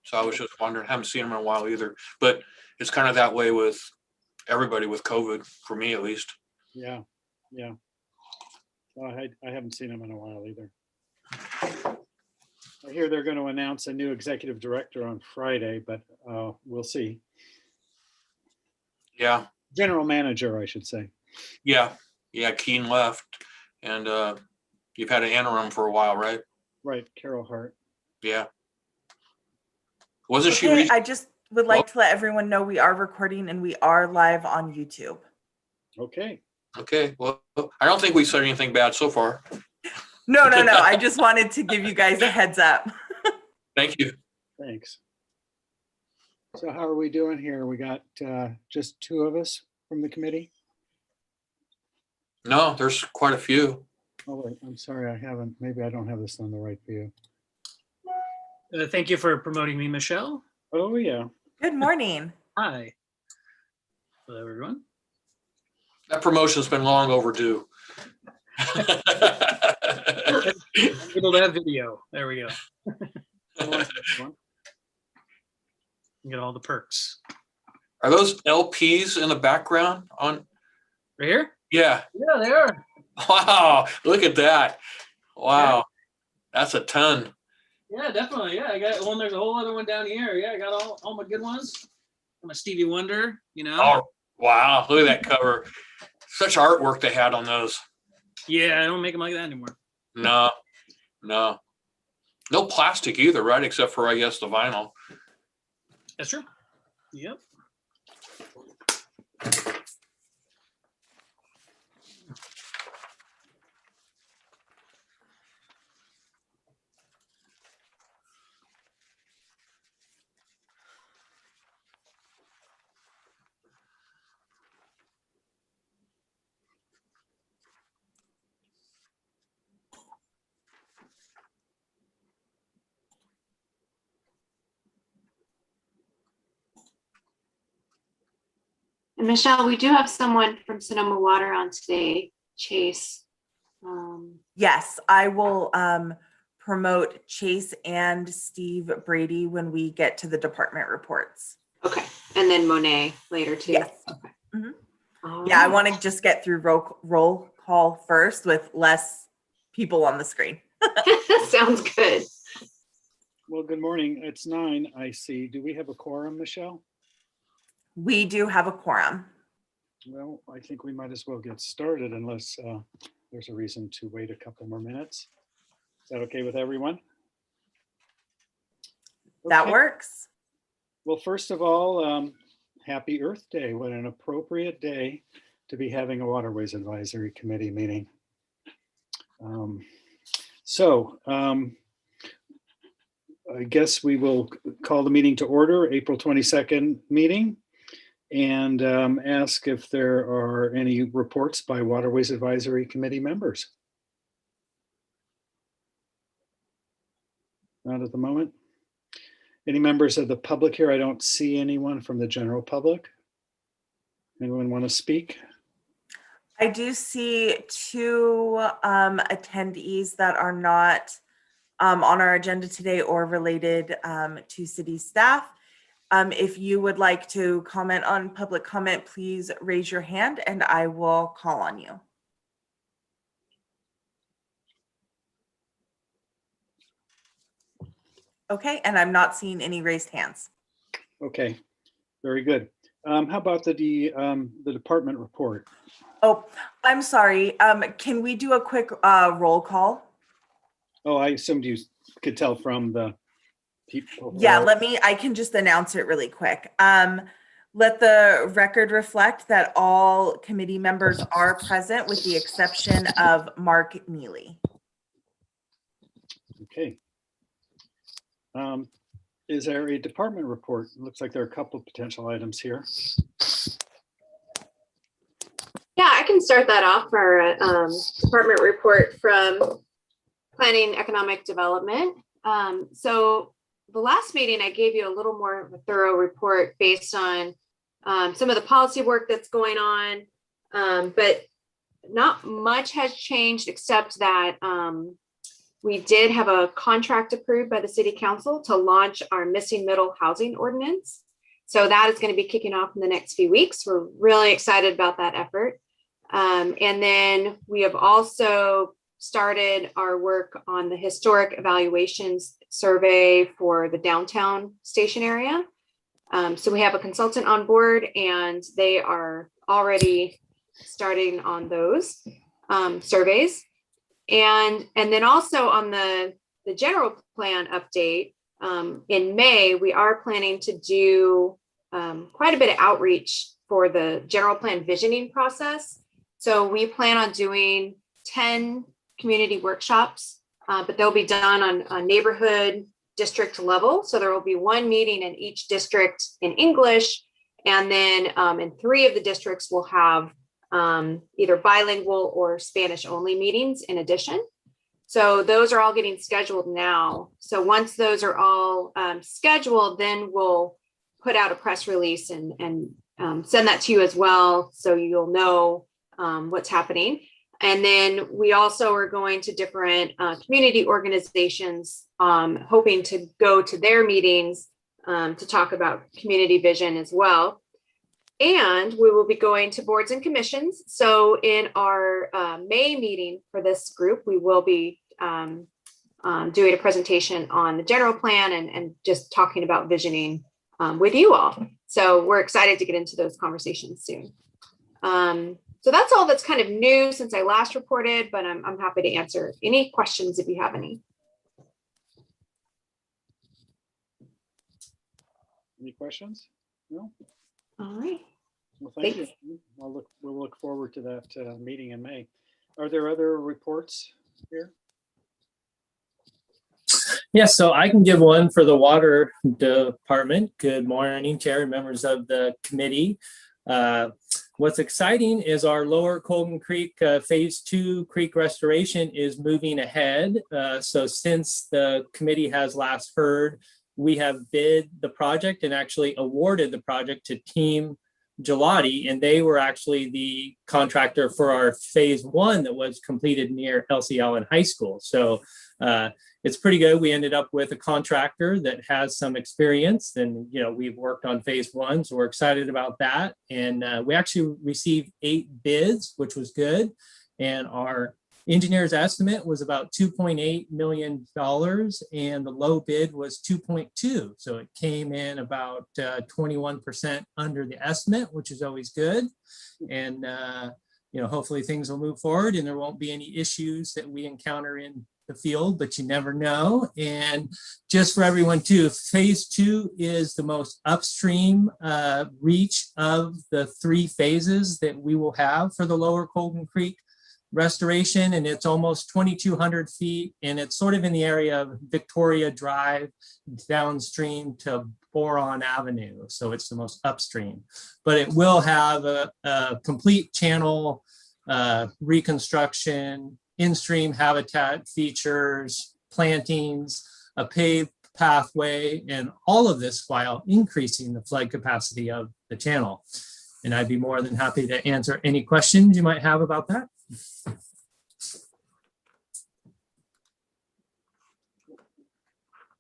So I was just wondering, haven't seen them in a while either, but it's kind of that way with everybody with COVID, for me at least. Yeah. I haven't seen them in a while either. I hear they're going to announce a new executive director on Friday, but we'll see. Yeah. General manager, I should say. Yeah. Keen left, and you've had an interim for a while, right? Right, Carol Hart. Yeah. Wasn't Okay, she? I just would like to let everyone know we are recording and we are live on YouTube. Okay. Well, I don't think we said anything bad so far. No. I just wanted to give you guys a heads up. Thank you. Thanks. So how are we doing here? We got just two of us from the committee? No, there's quite a few. Oh, wait, I'm sorry, I haven't. Maybe I don't have this on the right view. Thank you for promoting me, Michelle. Oh, yeah. Good morning. Hi. Hello, everyone. That promotion's been long overdue. I'm able to have video. There we go. Get all the perks. Are those LPs in the background on? Right here? Yeah. Yeah, they are. Wow. Look at that. Wow. That's a ton. Yeah, definitely. Yeah, I got one. There's a whole other one down here. Yeah, I got all my good ones. My Stevie Wonder, you know. Oh, wow. Look at that cover. Such artwork they had on those. Yeah, I don't make them like that anymore. No. No plastic either, right? Except for, I guess, the vinyl. That's true. Yep. And Michelle, we do have someone from Sonoma Water on today, Chase. Yes, I will promote Chase and Steve Brady when we get to the department reports. Okay, and then Monet later too. Yes. Okay. Mm-hmm. Yeah, I want to just get through roll call first with less people on the screen. Sounds good. Well, good morning. It's 9, I see. Do we have a quorum, Michelle? We do have a quorum. Well, I think we might as well get started unless there's a reason to wait a couple more minutes. Is that okay with everyone? That Okay. works. Well, first of all, happy Earth Day. What an appropriate day to be having a Waterways Advisory Committee meeting. I guess we will call the meeting to order, April 22nd meeting, and ask if there are any reports by Waterways Advisory Committee members. Not at the moment. Any members of the public here? I don't see anyone from the general public. Anyone want to speak? I do see two attendees that are not on our agenda today or related to city staff. If you would like to comment on public comment, please raise your hand and I will call on you. Okay, and I'm not seeing any raised hands. Okay, very good. How about the department report? Oh, I'm sorry. Can we do a quick roll call? Oh, I assumed you could tell from the people. Yeah, I can just announce it really quick. Let the record reflect that all committee members are present with the exception of Mark Neely. Okay. Is there a department report? It looks like there are a couple of potential items here. Yeah, I can start that off for a department report from Planning Economic Development. So the last meeting, I gave you a little more of a thorough report based on some of the policy work that's going on, but not much has changed except that We did have a contract approved by the city council to launch our missing middle housing ordinance. So that is going to be kicking off in the next few weeks. We're really excited about that effort. And then we have also started our work on the historic evaluations survey for the downtown station area. So we have a consultant on board and they are already starting on those surveys. And then also on the general plan update, in May, we are planning to do quite a bit of outreach for the general plan visioning process. So we plan on doing 10 community workshops, but they'll be done on a neighborhood district level. So there will be one meeting in each district in English. And then in 3 of the districts, we'll have either bilingual or Spanish only meetings in addition. So those are all getting scheduled now. So once those are all scheduled, then we'll put out a press release and send that to you as well. So you'll know what's happening. And then we also are going to different community organizations, hoping to go to their meetings to talk about community vision as well. And we will be going to boards and commissions. So in our May meeting for this group, we will be doing a presentation on the general plan and just talking about visioning with you all. So we're excited to get into those conversations soon. So that's all that's kind of new since I last reported, but I'm happy to answer any questions if you have any. Any questions? No? All right. Well, thank you. We'll look forward to that meeting in May. Are there other reports here? Yes, so I can give one for the water department. Good morning, Chair and members of the committee. What's exciting is our Lower Colgan Creek Phase 2 creek restoration is moving ahead. So since the committee has last heard, we have bid the project and actually awarded the project to Team Gelati, and they were actually the contractor for our Phase 1 that was completed near Elsie Allen High School. So it's pretty good. We ended up with a contractor that has some experience, and we've worked on Phase 1, so we're excited about that. And we actually received 8 bids, which was good. And our engineer's estimate was about $2.8 million, and the low bid was 2.2. So it came in about 21% under the estimate, which is always good. And hopefully things will move forward and there won't be any issues that we encounter in the field, but you never know. And just for everyone too, Phase 2 is the most upstream reach of the 3 phases that we will have for the Lower Colgan Creek restoration, and it's almost 2,200 feet, and it's sort of in the area of Victoria Drive downstream to Boron Avenue. So it's the most upstream, but it will have a complete channel reconstruction, in-stream habitat features, plantings, a paved pathway, and all of this while increasing the flood capacity of the channel. And I'd be more than happy to answer any questions you might have about that.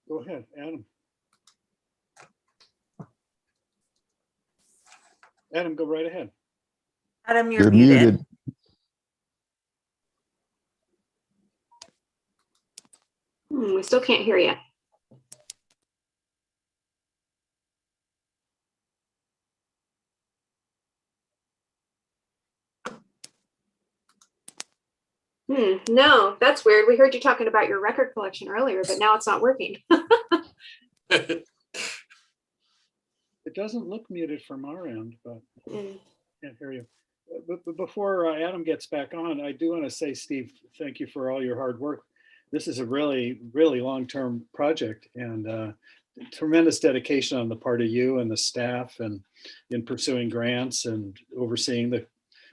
Go ahead, Adam. Adam, go right ahead. Adam, you're muted. We still can't hear you. No, that's weird. We heard you talking about your record collection earlier, but now it's not working. It doesn't look muted from our end, but can't hear you. But before Adam gets back on, I do want to say, Steve, thank you for all your hard work. This is a really, really long-term project, and tremendous dedication on the part of you and the staff, and in pursuing grants and overseeing the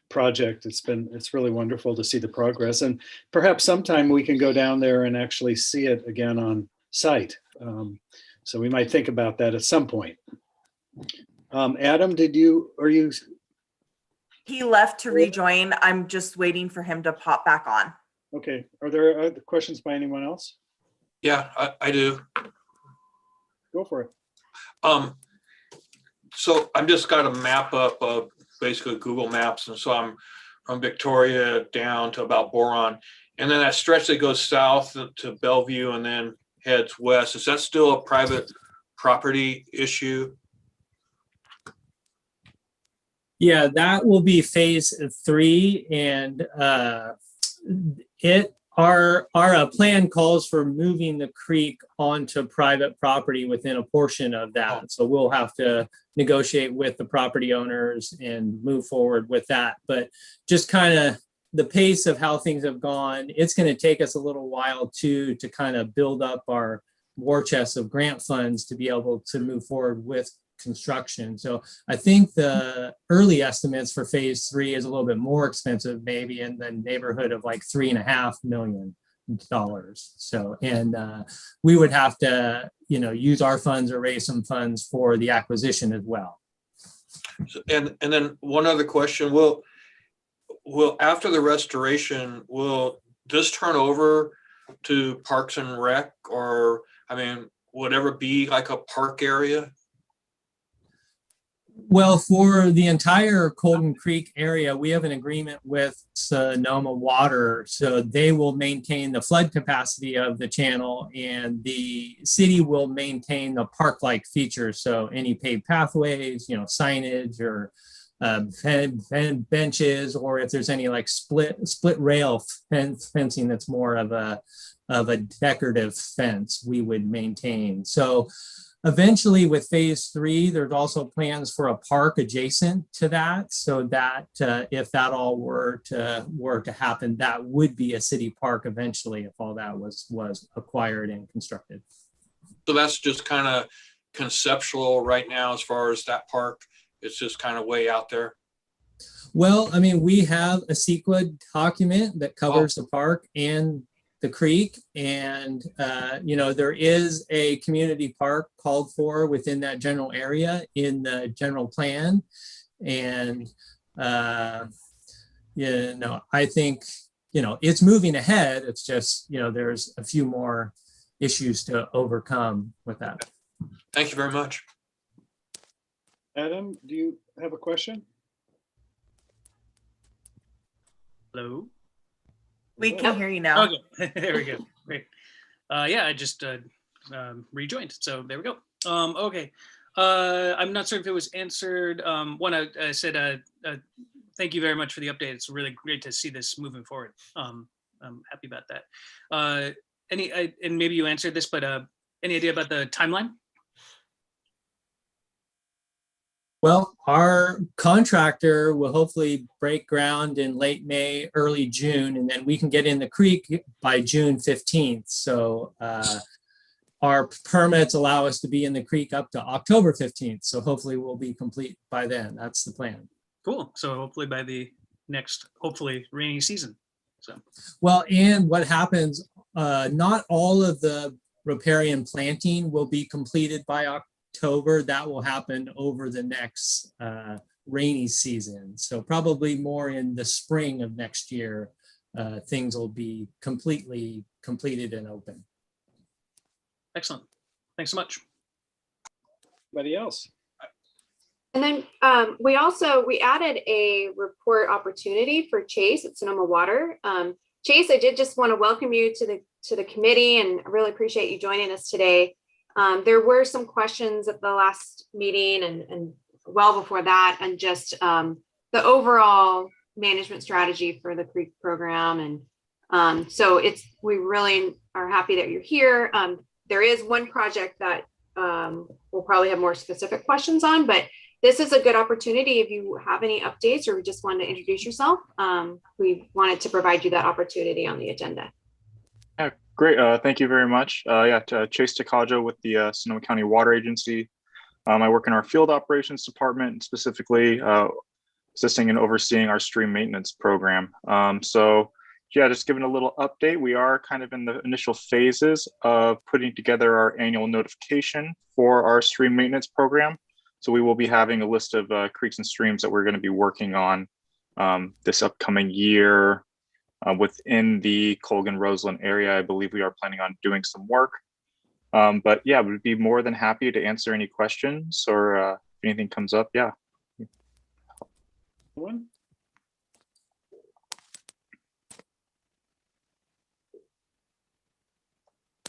project. It's really wonderful to see the progress, and perhaps sometime we can go down there and actually see it again on site. So we might think about that at some point. Adam, are you? He left to rejoin. I'm just waiting for him to pop back on. Okay, are there other questions by anyone else? Yeah, I do. Go for it. So I've just got a map up of basically Google Maps, and so I'm from Victoria down to about Boron, and then that stretch that goes south to Bellevue and then heads west. Is that still a private property issue? Yeah, that will be phase 3, and our plan calls for moving the creek onto private property within a portion of that. So we'll have to negotiate with the property owners and move forward with that. But just kind of the pace of how things have gone, it's going to take us a little while to kind of build up our war chest of grant funds to be able to move forward with construction. So I think the early estimates for phase 3 is a little bit more expensive, maybe in the neighborhood of like $3.5 million. So, and we would have to, use our funds or raise some funds for the acquisition as well. And then one other question, will after the restoration, will this turn over to Parks and Rec, or, would ever be like a park area? Well, for the entire Colton Creek area, we have an agreement with Sonoma Water, so they will maintain the flood capacity of the channel, and the city will maintain the park-like features. So any paved pathways, signage, or benches, or if there's any like split rail fencing that's more of a decorative fence, we would maintain. So eventually with phase 3, there's also plans for a park adjacent to that, so that if that all were to happen, that would be a city park eventually if all that was acquired and constructed. So that's just kind of conceptual right now as far as that park. It's just kind of way out there. Well, we have a CEQA document that covers the park and the creek, and there is a community park called for within that general area in the general plan, and I think it's moving ahead. It's just there's a few more issues to overcome with that. Thank you very much. Adam, do you have a question? Hello. We can hear you now. Okay, there we go. Great. I just rejoined, so there we go. Okay. I'm not sure if it was answered. One, I said thank you very much for the update. It's really great to see this moving forward. I'm happy about that. And maybe you answered this, but any idea about the timeline? Well, our contractor will hopefully break ground in late May, early June, and then we can get in the creek by June 15th. So our permits allow us to be in the creek up to October 15th. So hopefully we'll be complete by then. That's the plan. Cool. So hopefully by the next, rainy season. So, well, and what happens, not all of the riparian planting will be completed by October. That will happen over the next rainy season. So probably more in the spring of next year, things will be completely completed and open. Excellent. Thanks so much. Anybody else? And then we added a report opportunity for Chase at Sonoma Water. Chase, I did just want to welcome you to the committee, and I really appreciate you joining us today. There were some questions at the last meeting and well before that, and just the overall management strategy for the creek program. And so we really are happy that you're here. There is one project that we'll probably have more specific questions on, but this is a good opportunity if you have any updates or just want to introduce yourself. We wanted to provide you that opportunity on the agenda. Yeah, great. Thank you very much. Chase Takajo with the Sonoma County Water Agency. I work in our field operations department, specifically assisting and overseeing our stream maintenance program. Just giving a little update. We are kind of in the initial phases of putting together our annual notification for our stream maintenance program. So we will be having a list of creeks and streams that we're going to be working on this upcoming year. within the Colgan-Roseland area. I believe we are planning on doing some work. But yeah, we'd be more than happy to answer any questions or if anything comes up. Yeah. One?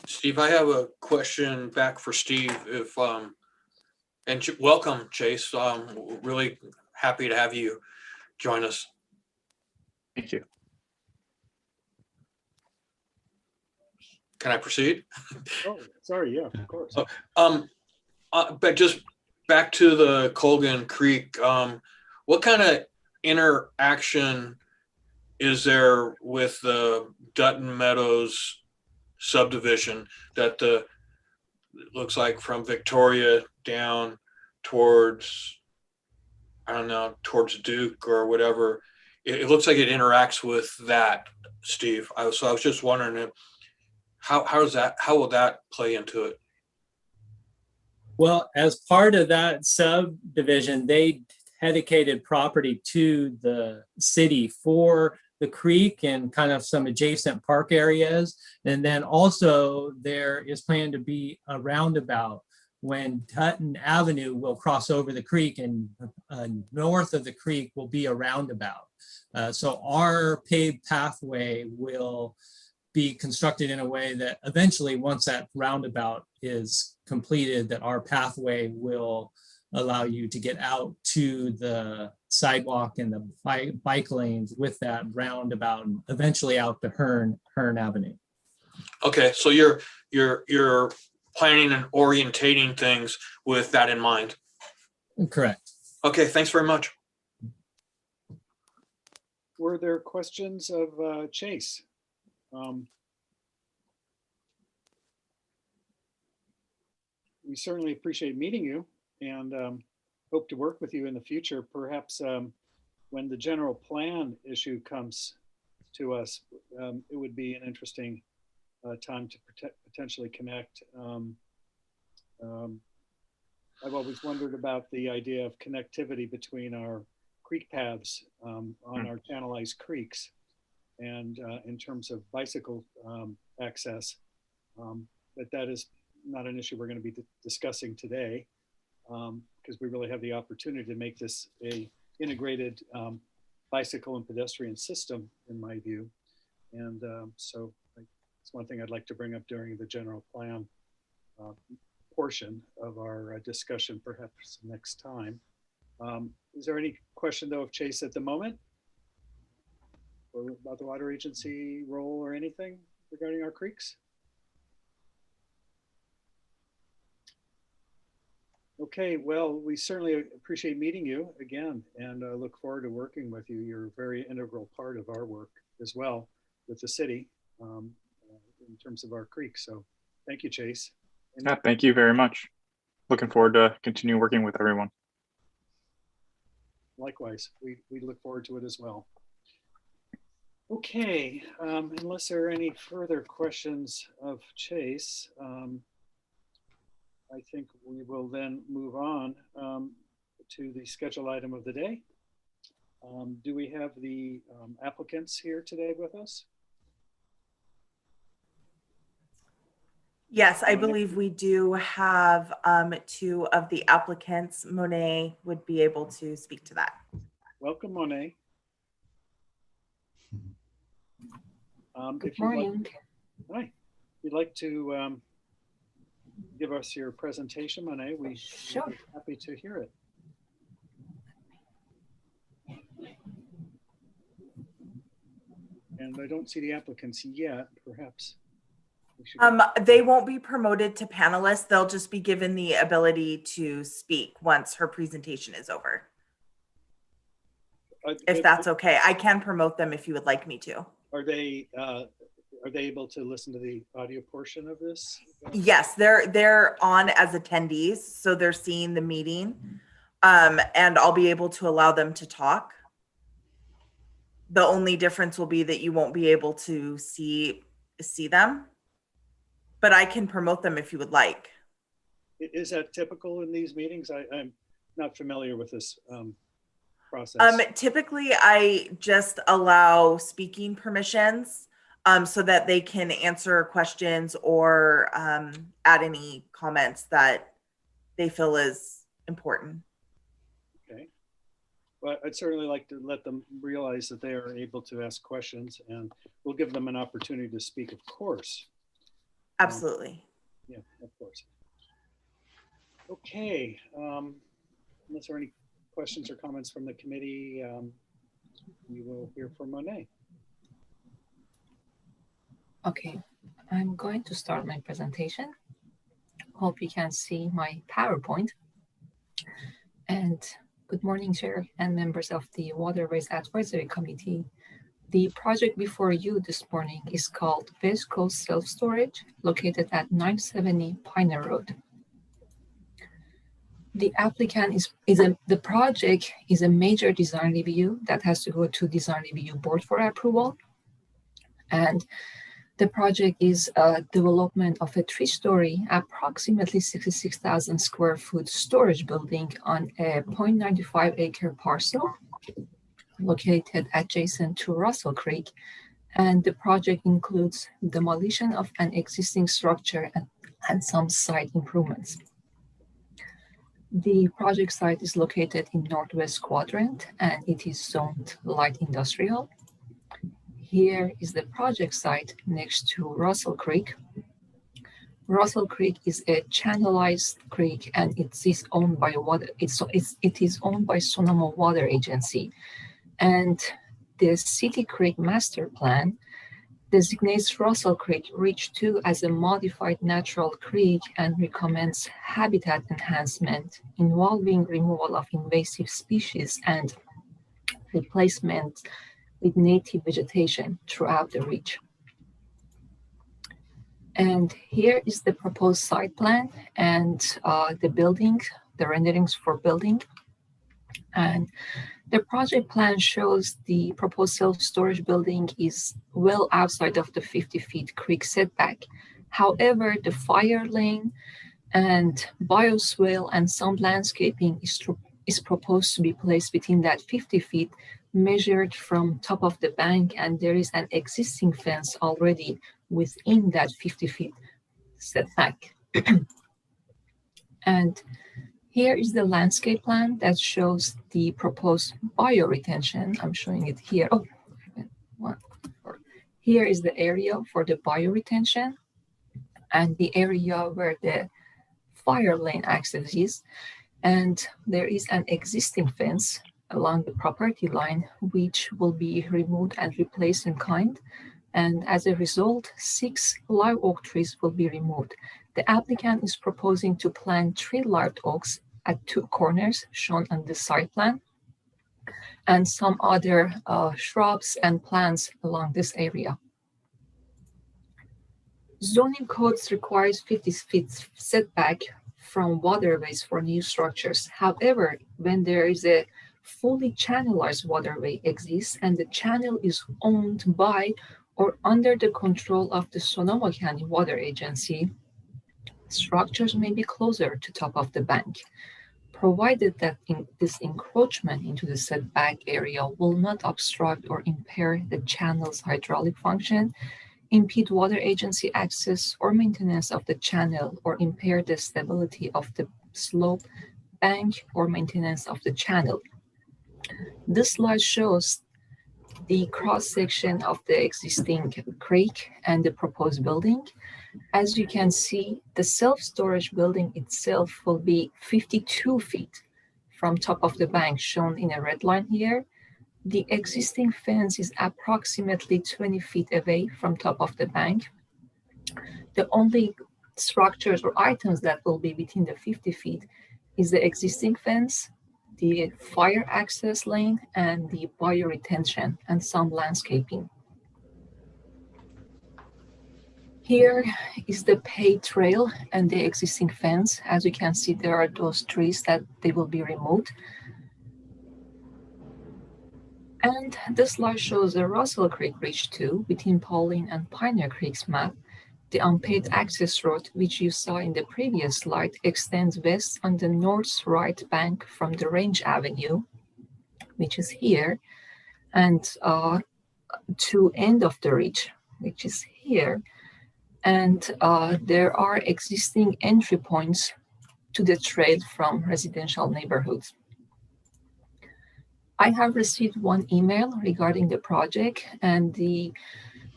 Steve, I have a question back for Steve. If welcome, Chase. Really happy to have you join us. Thank you. Can I proceed? Oh, sorry. Yeah, of course. But just back to the Colgan Creek, what kind of interaction is there with the Dutton Meadows subdivision that it looks like from Victoria down towards, I don't know, towards Duke or whatever? It looks like it interacts with that, Steve. So I was just wondering how will that play into it? Well, as part of that subdivision, they dedicated property to the city for the creek and kind of some adjacent park areas. And then also there is planned to be a roundabout when Dutton Avenue will cross over the creek, and north of the creek will be a roundabout. So our paved pathway will be constructed in a way that eventually, once that roundabout is completed, that our pathway will allow you to get out to the sidewalk and the bike lanes with that roundabout and eventually out to Hearn Avenue. Okay, so you're planning and orientating things with that in mind. Correct. Okay, thanks very much. Were there questions of Chase? We certainly appreciate meeting you and hope to work with you in the future. Perhaps when the general plan issue comes to us, it would be an interesting time to potentially connect. I've always wondered about the idea of connectivity between our creek paths on our channelized creeks, and in terms of bicycle access, but that is not an issue we're going to be discussing today, because we really have the opportunity to make this a integrated bicycle and pedestrian system, in my view. And so it's one thing I'd like to bring up during the general plan portion of our discussion, perhaps next time. Is there any question though of Chase at the moment, or about the water agency role or anything regarding our creeks? Okay, well, we certainly appreciate meeting you again, and look forward to working with you. You're a very integral part of our work as well with the city in terms of our creek. So thank you, Chase. Yeah, thank you very much. Looking forward to continue working with everyone. Likewise, we look forward to it as well. Okay, unless there are any further questions of Chase, I think we will then move on to the schedule item of the day. Do we have the applicants here today with us? Yes, I believe we do have two of the applicants. Monet would be able to speak to that. Welcome, Monet. Good morning. Hi. If you'd like to give us your presentation, Monet, we'd Sure. be happy to hear it. And I don't see the applicants yet, perhaps. They won't be promoted to panelists. They'll just be given the ability to speak once her presentation is over. If that's okay. I can promote them if you would like me to. Are they able to listen to the audio portion of this? Yes, they're on as attendees, so they're seeing the meeting, and I'll be able to allow them to talk. The only difference will be that you won't be able to see them, but I can promote them if you would like. Is that typical in these meetings? I'm not familiar with this process? Typically, I just allow speaking permissions so that they can answer questions or add any comments that they feel is important. Okay. Well, I'd certainly like to let them realize that they are able to ask questions, and we'll give them an opportunity to speak, of course. Absolutely. Yeah, of course. Okay. Unless there are any questions or comments from the committee, we will hear from Monet. Okay, I'm going to start my presentation. Hope you can see my PowerPoint. And good morning, Chair and members of the Waterways Advisory Committee. The project before you this morning is called Viscose Self-Storage, located at 970 Pioneer Road. The applicant the project is a major design review that has to go to design review board for approval. And the project is a development of a 3-story, approximately 66,000 square foot storage building on a 0.95 acre parcel located adjacent to Russell Creek. And the project includes demolition of an existing structure and some site improvements. The project site is located in northwest quadrant and it is zoned light industrial. Here is the project site next to Russell Creek. Russell Creek is a channelized creek and it is owned by it is owned by Sonoma Water Agency. And the City Creek Master Plan designates Russell Creek Reach 2 as a modified natural creek and recommends habitat enhancement involving removal of invasive species and replacement with native vegetation throughout the reach. And here is the proposed site plan and the building, the renderings for building. And the project plan shows the proposed self-storage building is well outside of the 50 feet creek setback. However, the fire lane and bioswale and some landscaping is proposed to be placed within that 50 feet measured from top of the bank, and there is an existing fence already within that 50 feet setback. And here is the landscape plan that shows the proposed bioretention. I'm showing it here. Oh, here is the area for the bioretention and the area where the fire lane access is. And there is an existing fence along the property line, which will be removed and replaced in kind. And as a result, 6 live oak trees will be removed. The applicant is proposing to plant 3 live oaks at 2 corners shown on the site plan, and some other shrubs and plants along this area. Zoning codes requires 50 feet setback from waterways for new structures. However, when there is a fully channelized waterway exists and the channel is owned by or under the control of the Sonoma County Water Agency, structures may be closer to top of the bank, provided that this encroachment into the setback area will not obstruct or impair the channel's hydraulic function, impede water agency access or maintenance of the channel, or impair the stability of the slope, bank, or maintenance of the channel. This slide shows the cross-section of the existing creek and the proposed building. As you can see, the self-storage building itself will be 52 feet from top of the bank, shown in a red line here. The existing fence is approximately 20 feet away from top of the bank. The only structures or items that will be within the 50 feet is the existing fence, the fire access lane, and the bioretention and some landscaping. Here is the paved trail and the existing fence. As you can see, there are those trees that they will be removed. And this slide shows the Russell Creek Reach 2 between Pauline and Pioneer Creeks map. The unpaved access road, which you saw in the previous slide, extends west on the north right bank from the Range Avenue. which is here, and to end of the ridge, which is here. And there are existing entry points to the trail from residential neighborhoods. I have received one email regarding the project, and the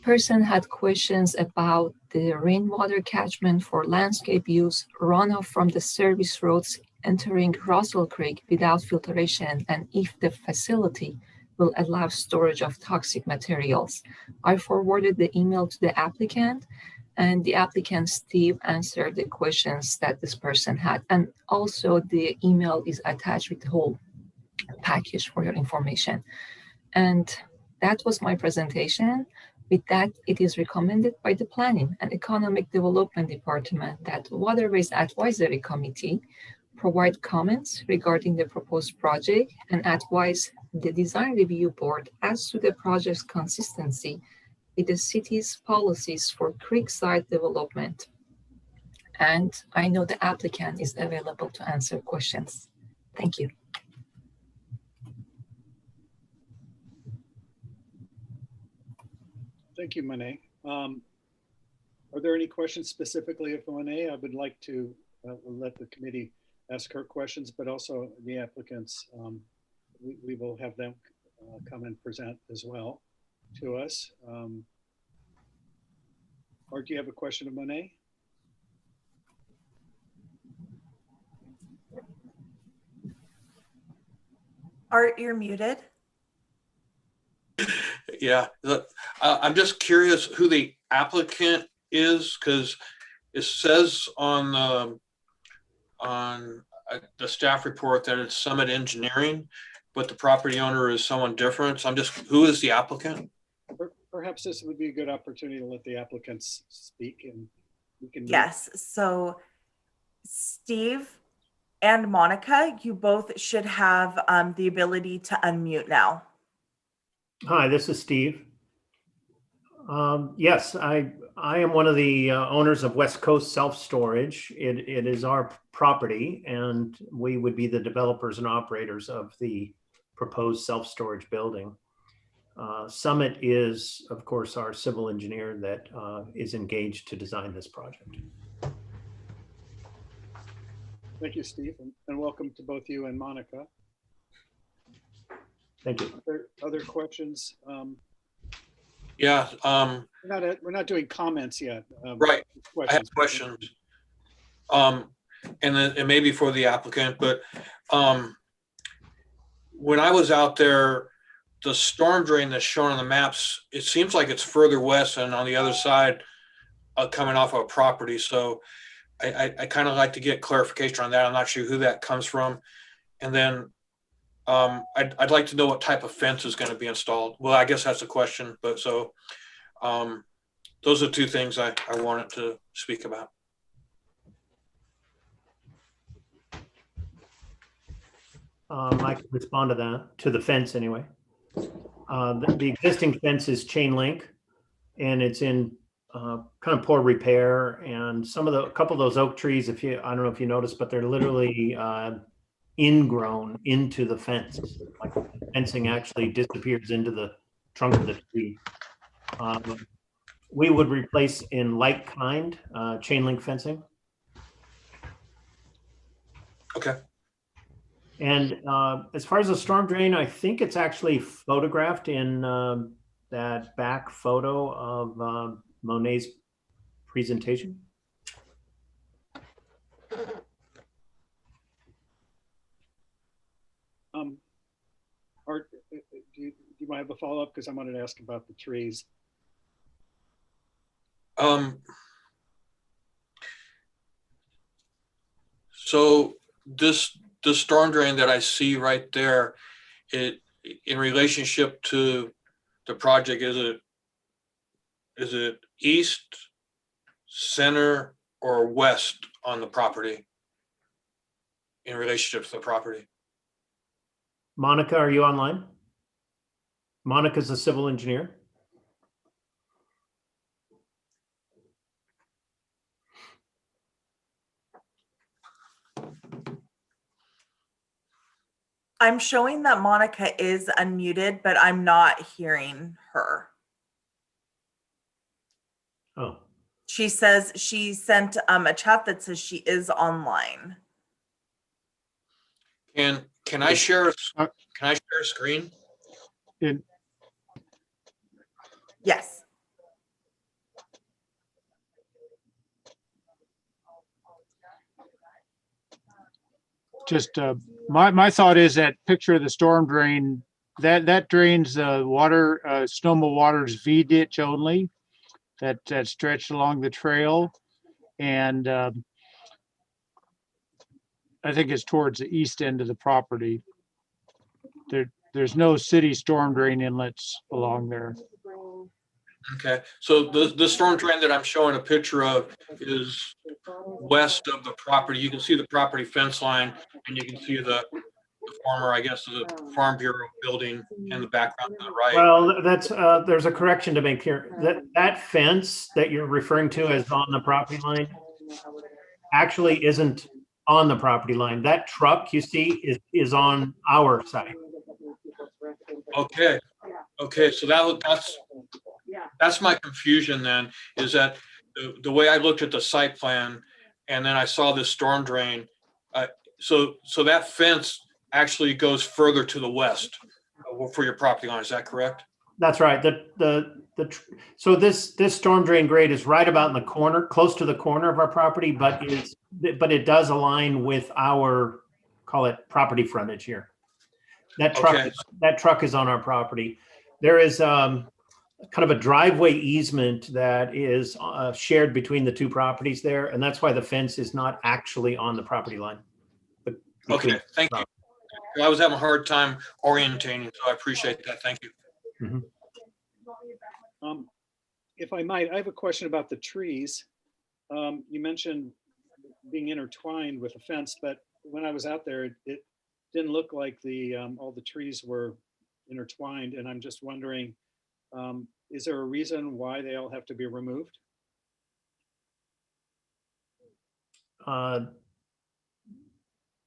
person had questions about the rainwater catchment for landscape use, runoff from the service roads entering Russell Creek without filtration, and if the facility will allow storage of toxic materials. I forwarded the email to the applicant, and the applicant, Steve, answered the questions that this person had. And also the email is attached with the whole package for your information. And that was my presentation. With that, it is recommended by the Planning and Economic Development Department that Waterways Advisory Committee provide comments regarding the proposed project and advise the Design Review Board as to the project's consistency with the city's policies for creekside development. And I know the applicant is available to answer questions. Thank you. Thank you, Monet. Are there any questions specifically of Monet? I would like to let the committee ask her questions, but also the applicants. We will have them come and present as well to us. Art, do you have a question of Monet? Art, you're muted. Yeah, I'm just curious who the applicant is, because it says on the staff report that it's Summit Engineering, but the property owner is someone different. So I'm just, who is the applicant? Perhaps this would be a good opportunity to let the applicants speak, and we can. Yes, so Steve and Monica, you both should have the ability to unmute now. Hi, this is Steve. Yes, I am one of the owners of West Coast Self-Storage. It is our property, and we would be the developers and operators of the proposed self-storage building. Summit is, of course, our civil engineer that is engaged to design this project. Thank you, Steve, and welcome to both you and Monica. Thank you. Other questions? Yeah. We're not doing comments yet. Right. Questions. I have questions. And maybe for the applicant, but when I was out there, the storm drain that's shown on the maps, it seems like it's further west and on the other side coming off of a property. So I kind of like to get clarification on that. I'm not sure who that comes from. And then I'd like to know what type of fence is going to be installed. Well, I guess that's a question, but so those are two things I wanted to speak about. I can respond to that, to the fence anyway. The existing fence is chain link, and it's in kind of poor repair. And a couple of those oak trees, I don't know if you noticed, but they're literally ingrown into the fence. Like the fencing actually disappears into the trunk of the tree. We would replace in like kind chain link fencing. Okay. And as far as the storm drain, I think it's actually photographed in that back photo of Monet's presentation. Art, do you want to have a follow-up? Because I wanted to ask about the trees. So this storm drain that I see right there, it in relationship to the project, is it east, center, or west on the property in relationship to the property? Monica, are you online? Monica's a civil engineer. I'm showing that Monica is unmuted, but I'm not hearing her. Oh, She says she sent a chat that says she is online. Can I share, can I share a screen? Yes. Just my thought is that picture of the storm drain, that drains water, Sonoma Water's V ditch only, that stretched along the trail. And I think it's towards the east end of the property. There's no city storm drain inlets along there. Okay, so the storm drain that I'm showing a picture of is west of the property. You can see the property fence line, and you can see the former, I guess, the Farm Bureau building in the background to the right. well, that's, there's a correction to make here. That fence that you're referring to as on the property line actually isn't on the property line. That truck you see is on our side. Okay, okay, so that's my confusion then, is that the way I looked at the site plan and then I saw this storm drain, so that fence actually goes further to the west for your property line, is that correct? That's right. So this storm drain grade is right about in the corner, close to the corner of our property, but it does align with our, call it property frontage here. That truck is on our property. There is kind of a driveway easement that is shared between the two properties there, and that's why the fence is not actually on the property line. Okay, thank you. I was having a hard time orientating, so I appreciate that. Thank you. Mhm. If I might, I have a question about the trees. You mentioned being intertwined with a fence, but when I was out there, it didn't look like all the trees were intertwined, and I'm just wondering, is there a reason why they all have to be removed?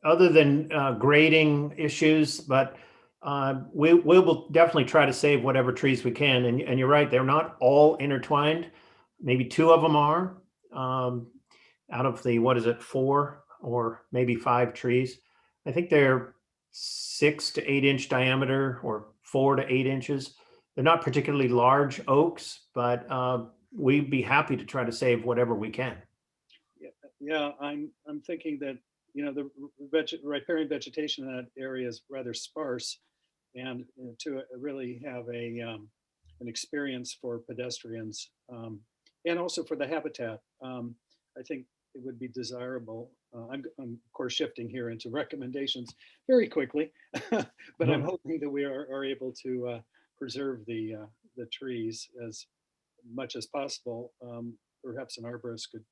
Other than grading issues, but we will definitely try to save whatever trees we can. And you're right, they're not all intertwined. Maybe two of them are out of the, what is it, 4 or maybe 5 trees. I think they're 6 to 8 inch diameter or 4 to 8 inches. They're not particularly large oaks, but we'd be happy to try to save whatever we can. Yeah, I'm thinking that, the riparian vegetation in that area is rather sparse, and to really have an experience for pedestrians and also for the habitat, I think it would be desirable. I'm of course shifting here into recommendations very quickly, but I'm hoping that we are able to preserve the trees as much as possible. Perhaps an arborist could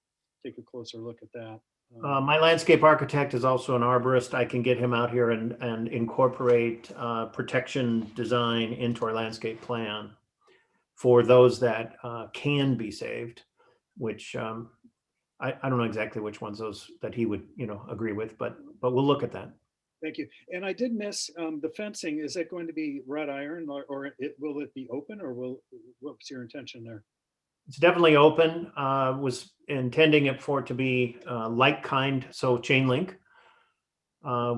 take a closer look at that. My landscape architect is also an arborist. I can get him out here and incorporate protection design into our landscape plan for those that can be saved, which I don't know exactly which ones those that he would agree with, but we'll look at that. Thank you. And I did miss the fencing. Is it going to be wrought iron, or will it be open, or what's your intention there? It's definitely open. Was intending it for it to be like kind, so chain link.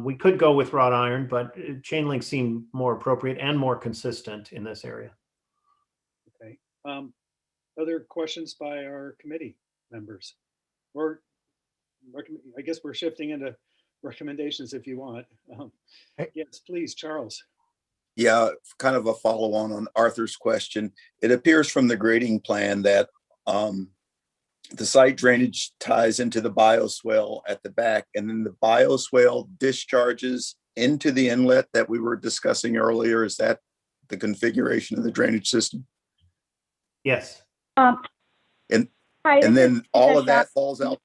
We could go with wrought iron, but chain link seemed more appropriate and more consistent in this area. Okay. Other questions by our committee members? Or I guess we're shifting into recommendations if you want. Yes, please, Charles. Yeah, kind of a follow on Arthur's question. It appears from the grading plan that the site drainage ties into the bioswale at the back, and then the bioswale discharges into the inlet that we were discussing earlier. Is that the configuration of the drainage system? Yes. And then all of that falls out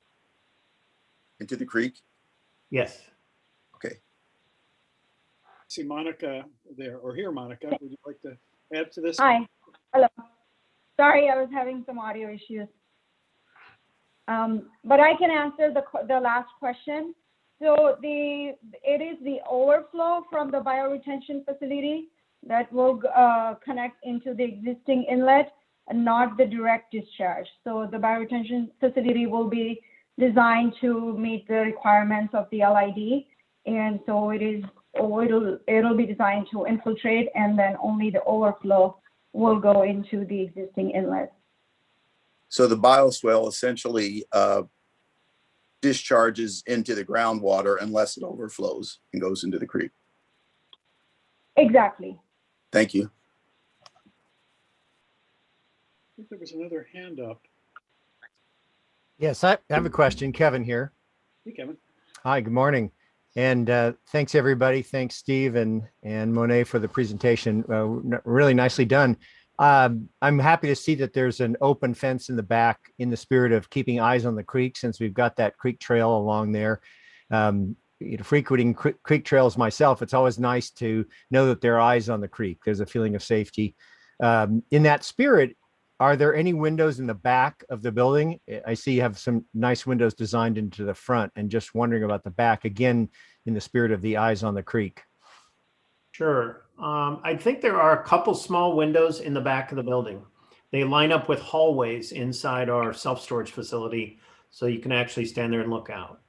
into the creek? Yes. Okay. See Monica there, or here, Monica. Would you like to add to this? Hi. Hello. Sorry, I was having some audio issues. But I can answer the last question. So it is the old overflow from the bioretention facility that will connect into the existing inlet and not the direct discharge. So the bioretention facility will be designed to meet the requirements of the LID. And so it'll be designed to infiltrate, and then only the overflow will go into the existing inlet. So the bioswale essentially discharges into the groundwater unless it overflows and goes into the creek. Exactly. Thank you. I think there was another hand up. Yes, I have a question. Kevin here. Hey, Kevin. Hi, good morning. And thanks, everybody. Thanks, Steve and Monet for the presentation. Really nicely done. I'm happy to see that there's an open fence in the back in the spirit of keeping eyes on the creek, since we've got that creek trail along there. Frequenting creek trails myself, it's always nice to know that there are eyes on the creek. There's a feeling of safety. In that spirit, are there any windows in the back of the building? I see you have some nice windows designed into the front, and just wondering about the back, again, in the spirit of the eyes on the creek. Sure. I think there are a couple small windows in the back of the building. They line up with hallways inside our self-storage facility, so you can actually stand there and look out.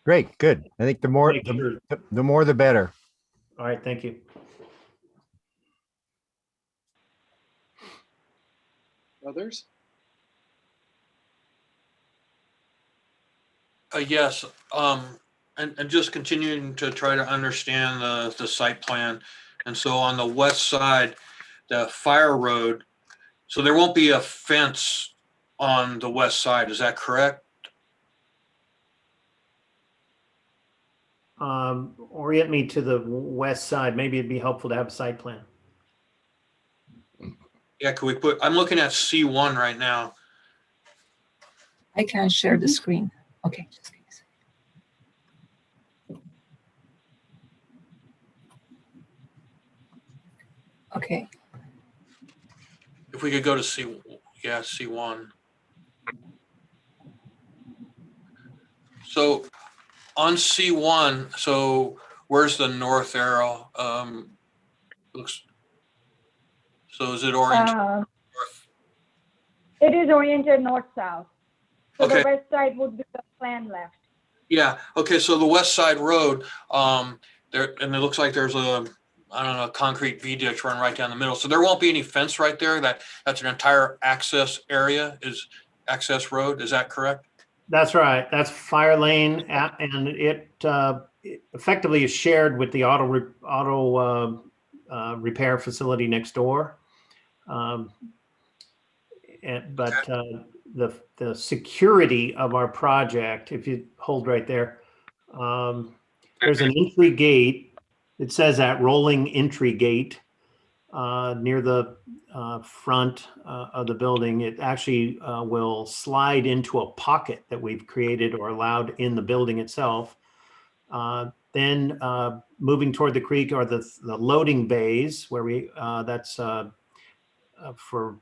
Great, good. I think the more the better. All right, thank you. Others? Yes, and just continuing to try to understand the site plan. And so on the west side, the fire road, so there won't be a fence on the west side, is that correct? Orient me to the west side. Maybe it'd be helpful to have a site plan. Yeah, could we put, I'm looking at C1 right now. I can share the screen. Okay. Just give me a second. Okay. If we could go to C1. So on C1, so where's the north arrow? Looks, so is it oriented north? It is oriented north-south. So Okay. the west side would be the plan left. Yeah, okay, so the west side road, there, and it looks like there's a, I don't know, a concrete V ditch run right down the middle. So there won't be any fence right there. That's an entire access area, is access road. Is that correct? That's right. That's fire lane, and it effectively is shared with the auto repair facility next door. But the security of our project, if you hold right there, there's an entry gate. It says that rolling entry gate near the front of the building. It actually will slide into a pocket that we've created or allowed in the building itself. Then moving toward the creek are the loading bays, where we that's for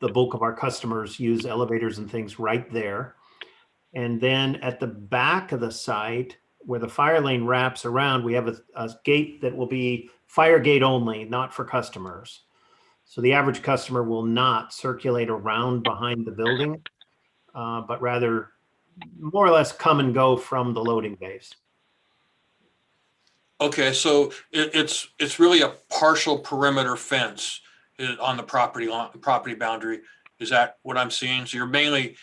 the bulk of our customers use elevators and things right there. And then at the back of the site, where the fire lane wraps around, we have a gate that will be fire gate only, not for customers. So the average customer will not circulate around behind the building, but rather more or less come and go from the loading bays. Okay, so it's really a partial perimeter fence on the property boundary. Is that what I'm seeing? So you're mainly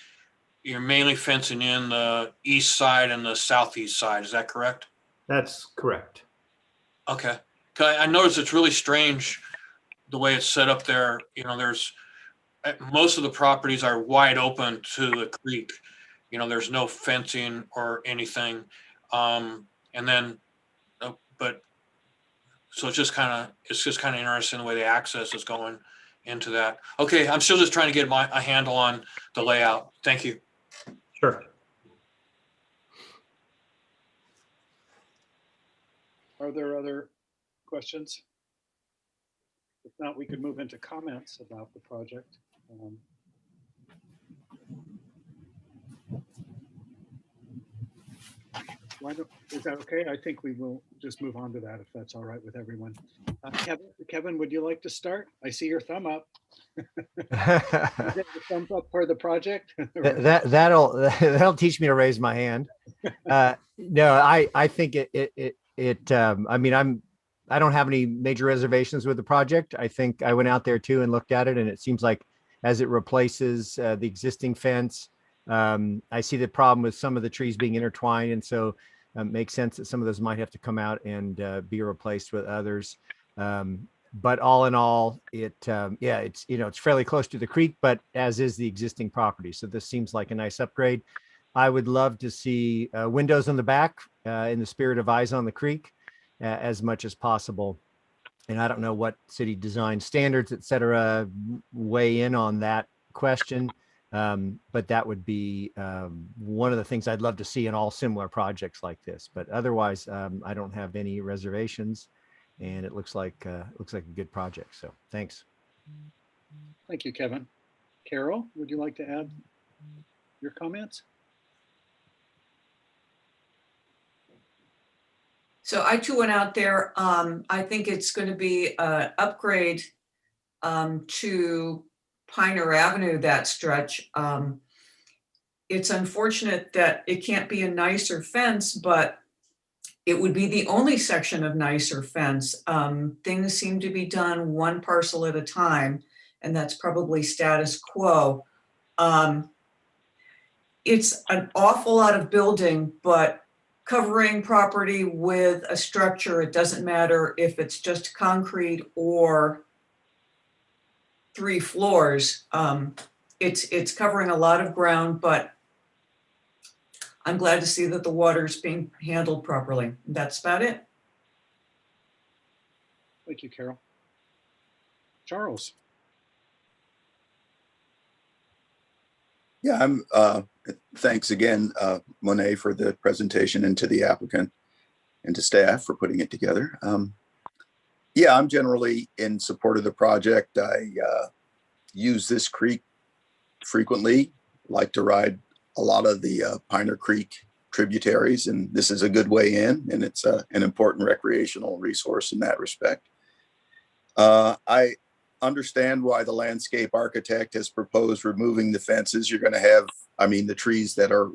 fencing in the east side and the southeast side. Is that correct? That's correct. Okay. 'Cause I noticed it's really strange the way it's set up there. You know, there's most of the properties are wide open to the creek. You know, there's no fencing or anything. And then, but so it's just kind of interesting the way the access is going into that. Okay, I'm still just trying to get a handle on the layout. Thank you. Sure. Are there other questions? If not, we could move into comments about the project. Is that okay? I think we will just move on to that if that's all right with everyone. Kevin, would you like to start? I see your thumb up. Is that the thumbs up for the project? That'll teach me to raise my hand. No, I think I mean, I don't have any major reservations with the project. I think I went out there too and looked at it, and it seems like as it replaces the existing fence, I see the problem with some of the trees being intertwined, and so it makes sense that some of those might have to come out and be replaced with others. But all in all, it's fairly close to the creek, but as is the existing property. So this seems like a nice upgrade. I would love to see windows on the back in the spirit of Eyes on the Creek as much as possible. And I don't know what city design standards, et cetera, weigh in on that question. But that would be one of the things I'd love to see in all similar projects like this. But otherwise, I don't have any reservations, and it looks like a good project. So thanks. Thank you, Kevin. Carol, would you like to add your comments? So I too went out there. I think it's going to be an upgrade to Pioneer Avenue, that stretch. It's unfortunate that it can't be a nicer fence, but it would be the only section of nicer fence. Things seem to be done one parcel at a time, and that's probably status quo. It's an awful lot of building, but covering property with a structure, it doesn't matter if it's just concrete or 3 floors. It's covering a lot of ground, but I'm glad to see that the water's being handled properly. That's about it. Thank you, Carol. Charles. Yeah, thanks again, Monet, for the presentation, and to the applicant and to staff for putting it together. Yeah, I'm generally in support of the project. I use this creek frequently, like to ride a lot of the Pioneer Creek tributaries, and this is a good way in, and it's an important recreational resource in that respect. I understand why the landscape architect has proposed removing the fences. You're going to have, the trees that are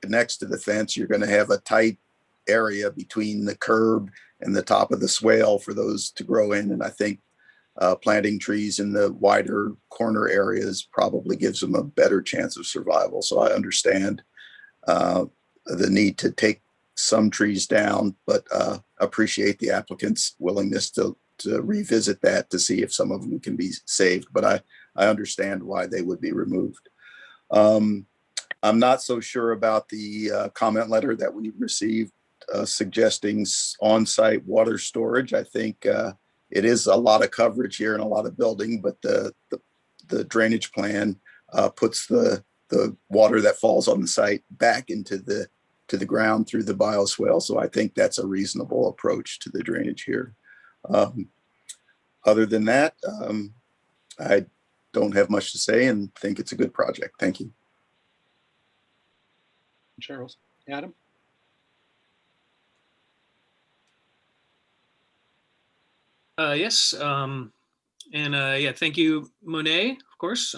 next to the fence, you're going to have a tight area between the curb and the top of the swale for those to grow in. And I think planting trees in the wider corner areas probably gives them a better chance of survival. So I understand the need to take some trees down, but appreciate the applicant's willingness to revisit that to see if some of them can be saved. But I understand why they would be removed. I'm not so sure about the comment letter that we received suggesting on-site water storage. I think it is a lot of coverage here and a lot of building, but the drainage plan puts the water that falls on the site back into the ground through the bioswale. So I think that's a reasonable approach to the drainage here. Other than that, I don't have much to say and think it's a good project. Thank you. Charles. Adam? Yes. Yeah, thank you, Monet, of course.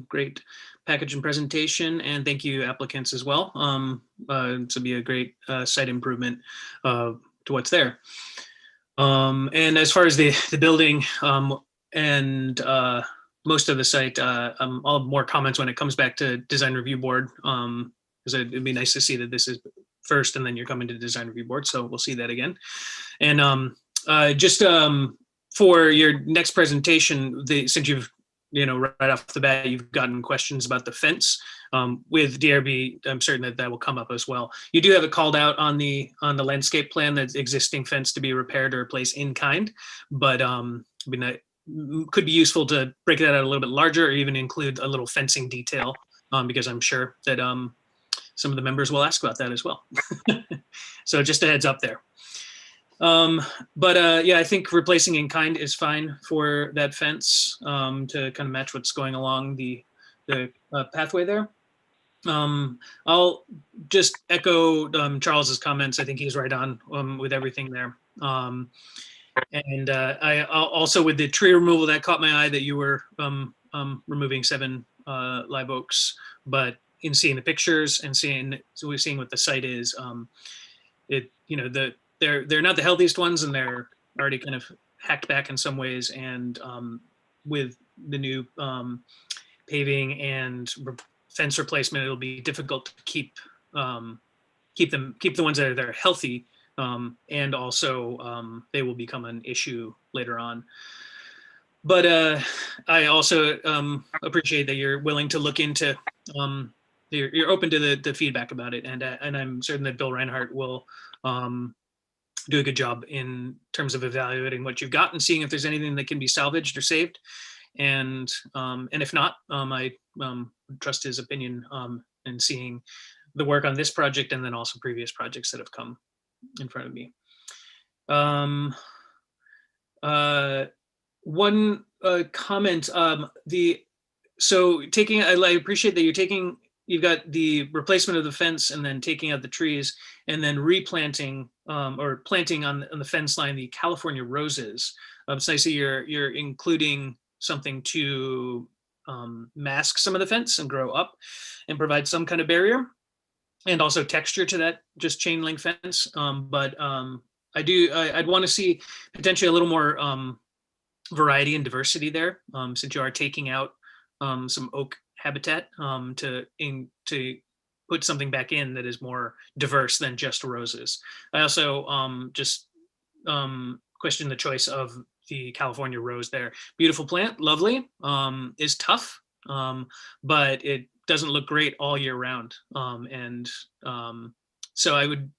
Great package and presentation, and thank you, applicants, as well. This will be a great site improvement to what's there. And as far as the building and most of the site, I'll have more comments when it comes back to design review board, because it'd be nice to see that this is first and then you're coming to design review board. So we'll see that again. And just for your next presentation, since you've, right off the bat, you've gotten questions about the fence with DRB, I'm certain that will come up as well. You do have it called out on the landscape plan, that existing fence to be repaired or replaced in kind, but it could be useful to break that out a little bit larger, or even include a little fencing detail, because I'm sure that some of the members will ask about that as well. So just a heads up there. Yeah, I think replacing in kind is fine for that fence to kind of match what's going along the pathway there. I'll just echo Charles's comments. I think he's right on with everything there. And also with the tree removal, that caught my eye that you were removing 7 live oaks. But in seeing the pictures and seeing what the site is, they're not the healthiest ones, and they're already kind of hacked back in some ways. And with the new paving and fence replacement, it'll be difficult to keep the ones that are healthy, and also they will become an issue later on. But I also appreciate that you're willing to look into, you're open to the feedback about it, and I'm certain that Bill Reinhardt will do a good job in terms of evaluating what you've got and seeing if there's anything that can be salvaged or saved. And if not, I trust his opinion in seeing the work on this project and then also previous projects that have come in front of me. One comment, I appreciate that you've got the replacement of the fence and then taking out the trees and then replanting or planting on the fence line the California roses. So I see you're including something to mask some of the fence and grow up and provide some kind of barrier and also texture to that just chain link fence. But I'd want to see potentially a little more variety and diversity there, since you are taking out some oak habitat to put something back in that is more diverse than just roses. I also just question the choice of the California rose there. Beautiful plant, lovely, is tough, but it doesn't look great all year round. So I would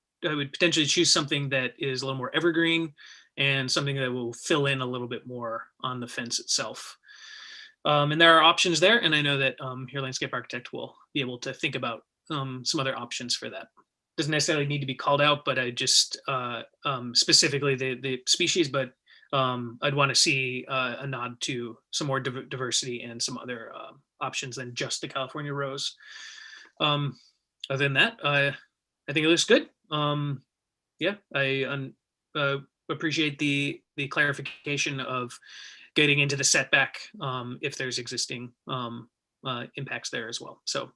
potentially choose something that is a little more evergreen and something that will fill in a little bit more on the fence itself. And there are options there, and I know that your landscape architect will be able to think about some other options for that. Doesn't necessarily need to be called out, but I just specifically the species, but I'd want to see a nod to some more diversity and some other options than just the California rose. Other than that, I think it looks good. Yeah, I appreciate the clarification of getting into the setback if there's existing impacts there as well. So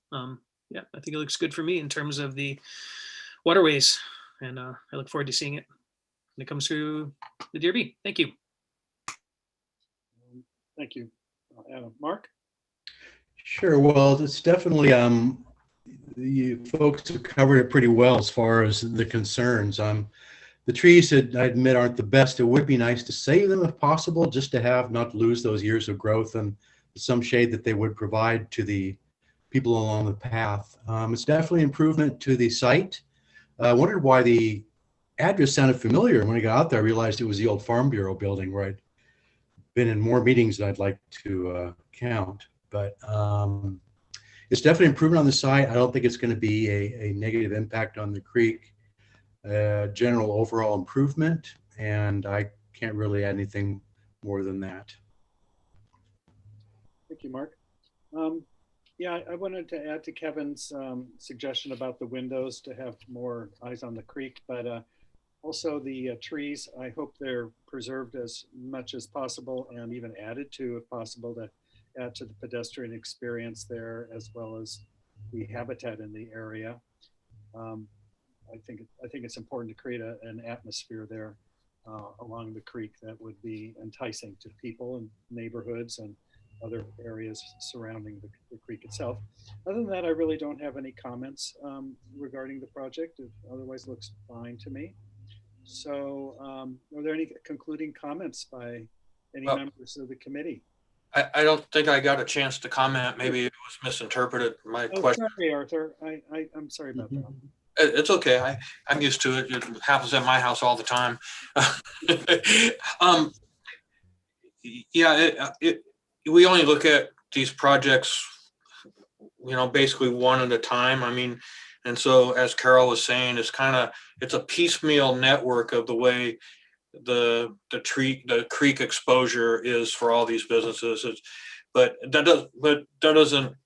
yeah, I think it looks good for me in terms of the waterways, and I look forward to seeing it when it comes through the DRB. Thank you. Thank you. Mark? Sure. Well, it's definitely, you folks have covered it pretty well as far as the concerns. The trees that I admit aren't the best. It would be nice to save them if possible, just to have, not lose those years of growth and some shade that they would provide to the people along the path. It's definitely improvement to the site. I wondered why the address sounded familiar. When I got out there, I realized it was the old Farm Bureau building where I'd been in more meetings than I'd like to count. But it's definitely improvement on the site. I don't think it's going to be a negative impact on the creek. General overall improvement, and I can't really add anything more than that. Thank you, Mark. Yeah, I wanted to add to Kevin's suggestion about the windows to have more eyes on the creek, but also the trees, I hope they're preserved as much as possible and even added to if possible to add to the pedestrian experience there as well as the habitat in the area. I think it's important to create an atmosphere there along the creek that would be enticing to people and neighborhoods and other areas surrounding the creek itself. Other than that, I really don't have any comments regarding the project. It otherwise looks fine to me. So are there any concluding comments by any members of the committee? I don't think I got a chance to comment. Maybe it was misinterpreted. My question. Sorry, Arthur. I'm sorry about that. It's okay. I'm used to it. It happens at my house all the time. Yeah, we only look at these projects, basically one at a time. I mean, and so as Carol was saying, it's a piecemeal network of the way the creek exposure is for all these businesses. But that doesn't,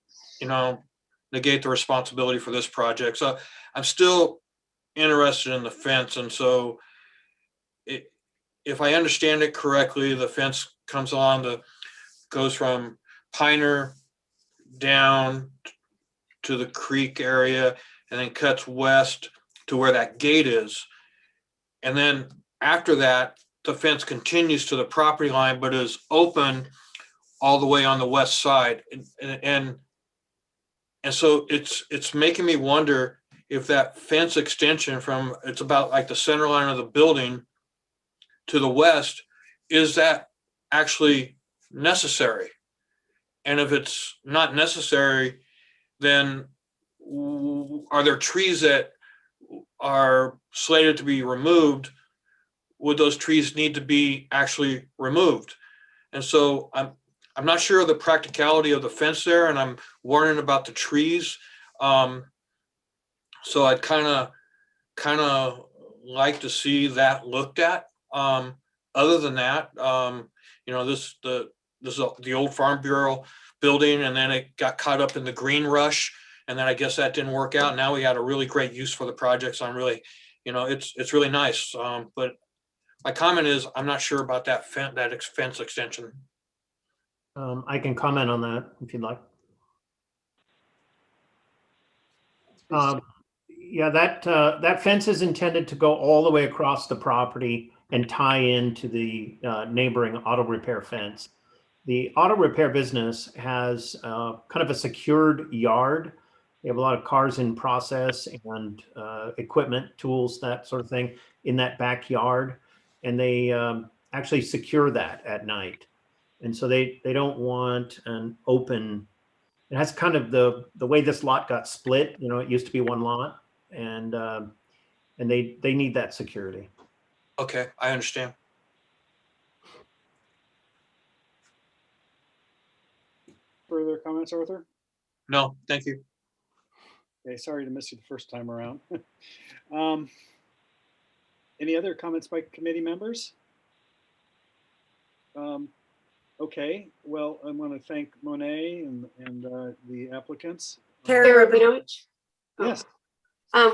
negate the responsibility for this project. So I'm still interested in the fence. And so if I understand it correctly, the fence comes along goes from Piner down to the creek area and then cuts west to where that gate is. And then after that, the fence continues to the property line, but is open all the way on the west side. And so it's making me wonder if that fence extension from, it's about like the center line of the building to the west, is that actually necessary? And if it's not necessary, then are there trees that are slated to be removed? Would those trees need to be actually removed? And so I'm not sure of the practicality of the fence there, and I'm worrying about the trees. So I'd kind of like to see that looked at. Other than that, this is the old Farm Bureau building, and then it got caught up in the green rush, and then I guess that didn't work out. Now we had a really great use for the project, so I'm really, it's really nice. But my comment is, I'm not sure about that fence extension. I can comment on that if you'd like. Yeah, that fence is intended to go all the way across the property and tie into the neighboring auto repair fence. The auto repair business has kind of a secured yard. They have a lot of cars in process and equipment, tools, that sort of thing in that backyard. And they actually secure that at night. And so they don't want an open, it has kind of the way this lot got split, it used to be one lot, and they need that security. Okay, I understand. Further comments, Arthur? No, thank you. Okay, sorry to miss you the first time around. Any other comments by committee members? Okay, well, I want to thank Monet and the applicants. Chair Rabinovich? Yes.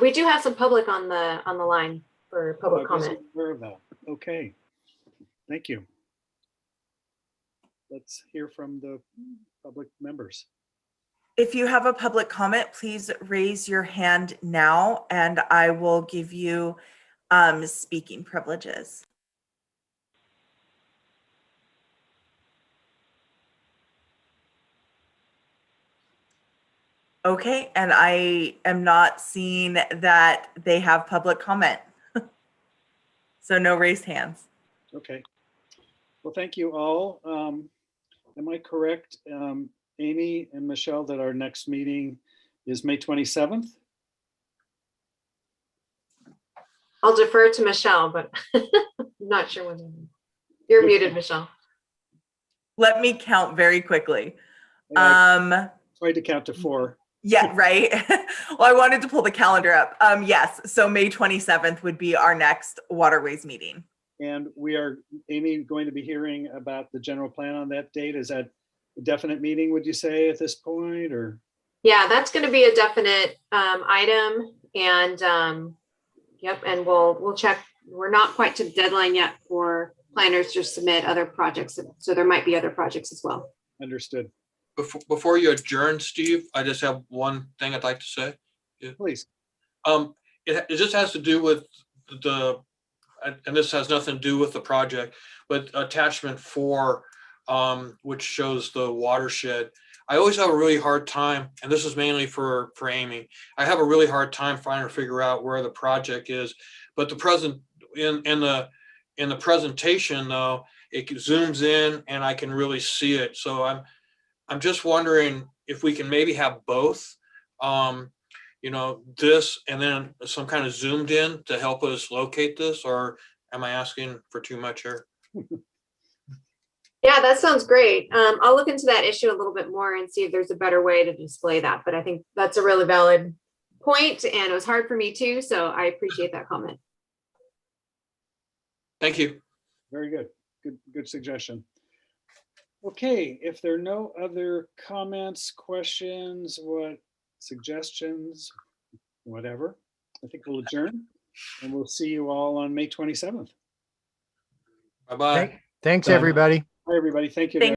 We do have some public on the line for public I wasn't comment. aware of that. Okay, thank you. Let's hear from the public members. If you have a public comment, please raise your hand now and I will give you speaking privileges. Okay, and I am not seeing that they have public comment. So no raised hands. Okay. Well, thank you all. Am I correct, Amy and Michelle, that our next meeting is May 27th? I'll defer to Michelle, but I'm not sure when. You're muted, Michelle. Let me count very quickly. Tried to count to 4. Yeah, right. Well, I wanted to pull the calendar up. Yes, so May 27th would be our next Waterways meeting. And we are, Amy, going to be hearing about the general plan on that date. Is that a definite meeting, would you say, at this point, or? Yeah, that's going to be a definite item, and yep, and we'll check. We're not quite to the deadline yet for planners to submit other projects, so there might be other projects as well. Understood. Before you adjourn, Steve, I just have one thing I'd like to say. Yeah. Please. It just has to do with and this has nothing to do with the project, but attachment 4, which shows the watershed. I always have a really hard time, and this is mainly for Amy. I have a really hard time trying to figure out where the project is, but in the presentation though, it zooms in and I can really see it. So I'm just wondering if we can maybe have both, this and then some kind of zoomed in to help us locate this, or am I asking for too much here? Yeah, that sounds great. I'll look into that issue a little bit more and see if there's a better way to display that. But I think that's a really valid point, and it was hard for me too. So I appreciate that comment. Thank you. Very good. Good suggestion. Okay, if there are no other comments, questions, what suggestions, whatever, I think we'll adjourn and we'll see you all on May 27th. Bye-bye. Thanks, everybody. Hi, everybody. Thank you. Thank